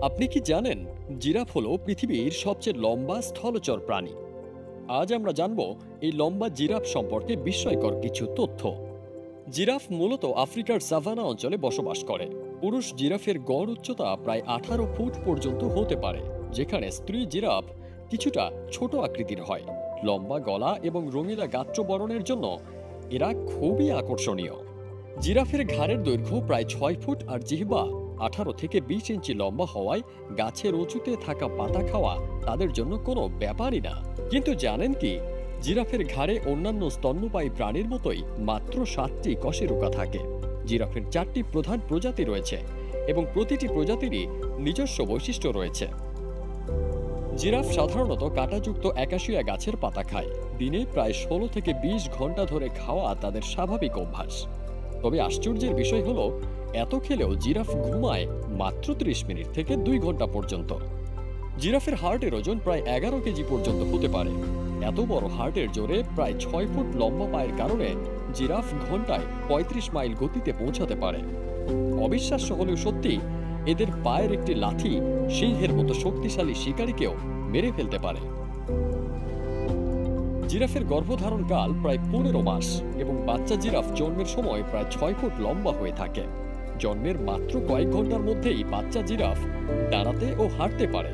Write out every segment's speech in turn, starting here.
আপনি কি জানেন জিরাফ হলো পৃথিবীর সবচেয়ে লম্বা স্থলচর প্রাণী। আজ আমরা জানব এই লম্বা জিরাফ সম্পর্কে বিস্ময়কর কিছু তথ্য। জিরাফ মূলত আফ্রিকার সাভানা অঞ্চলে বসবাস করে। পুরুষ জিরাফের গড় উচ্চতা প্রায় 18 ফুট পর্যন্ত হতে পারে, যেখানে স্ত্রী জিরাফ কিছুটা ছোট আকৃতির হয়। লম্বা গলা এবং রঙিলা গাত্র বরণের জন্য এরা খুবই আকর্ষণীয়। জিরাফের ঘাড়ের দৈর্ঘ্য প্রায় 6 ফুট আর জিহ্বা 18 থেকে 20 ইঞ্চি লম্বা হওয়ায় গাছের উঁচুতে থাকা পাতা খাওয়া তাদের জন্য কোনো ব্যাপারই না। কিন্তু জানেন কি, জিরাফের ঘাড়ে অন্যান্য স্তন্যপায়ী প্রাণীর মতোই মাত্র 7টি কশেরুকা থাকে। জিরাফের 4টি প্রধান প্রজাতি রয়েছে এবং প্রতিটি প্রজাতিরই নিজস্ব বৈশিষ্ট্য রয়েছে। জিরাফ সাধারণত কাঁটাযুক্ত একাশিয়া গাছের পাতা খায়। দিনে প্রায় 16 থেকে 20 ঘন্টা ধরে খাওয়া তাদের স্বাভাবিক অভ্যাস। তবে আশ্চর্যের বিষয় হলো, এত খেলেও জিরাফ ঘুমায় মাত্র 30 মিনিট থেকে 2 ঘন্টা পর্যন্ত। জিরাফের হার্টের ওজন প্রায় 11 কেজি পর্যন্ত হতে পারে। এত বড় হার্টের জোরে প্রায় 6 ফুট লম্বা পায়ের কারণে জিরাফ ঘন্টায় 35 মাইল গতিতে পৌঁছাতে পারে। অবিশ্বাস্য হলেও সত্যি, এদের পায়ের একটি লাথি সিংহের মতো শক্তিশালী শিকারীকেও মেরে ফেলতে পারে। জিরাফের গর্ভধারণকাল প্রায় 15 মাস এবং বাচ্চা জিরাফ জন্মের সময় প্রায় 6 ফুট লম্বা হয়ে থাকে। জন্মের মাত্র কয়েক ঘন্টার মধ্যেই বাচ্চা জিরাফ দাঁড়াতে ও হাঁটতে পারে।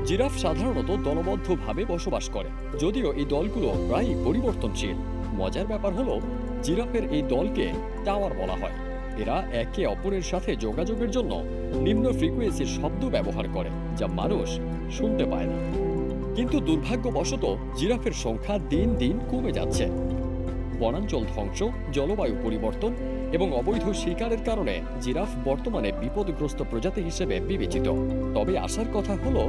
জিরাফ সাধারণত দলবদ্ধভাবে বসবাস করে, যদিও এই দলগুলো প্রায়ই পরিবর্তনশীল। মজার ব্যাপার হলো, জিরাফের এই দলকে টাওয়ার বলা হয়। এরা একে অপরের সাথে যোগাযোগের জন্য নিম্ন ফ্রিকোয়েন্সির শব্দ ব্যবহার করে, যা মানুষ শুনতে পায় না। কিন্তু দুর্ভাগ্যবশত জিরাফের সংখ্যা দিন দিন কমে যাচ্ছে। বনাঞ্চল ধ্বংস, জলবায়ু পরিবর্তন এবং অবৈধ শিকারের কারণে জিরাফ বর্তমানে বিপদগ্রস্ত প্রজাতি হিসেবে বিবেচিত। তবে আশার কথা হলো,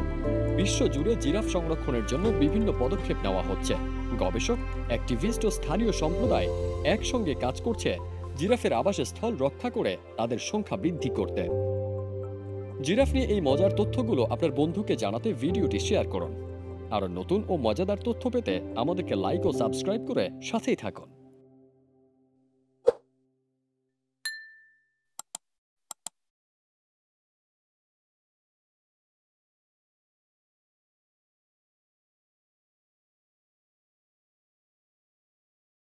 বিশ্বজুড়ে জিরাফ সংরক্ষণের জন্য বিভিন্ন পদক্ষেপ নেওয়া হচ্ছে। গবেষক, অ্যাক্টিভিস্ট ও স্থানীয় সম্প্রদায় একসঙ্গে কাজ করছে জিরাফের আবাসস্থল রক্ষা করে তাদের সংখ্যা বৃদ্ধি করতে। জিরাফ নিয়ে এই মজার তথ্যগুলো আপনার বন্ধুকে জানাতে ভিডিওটি শেয়ার করুন। আরও নতুন ও মজাদার তথ্য পেতে আমাদেরকে লাইক ও সাবস্ক্রাইব করে সাথেই থাকুন।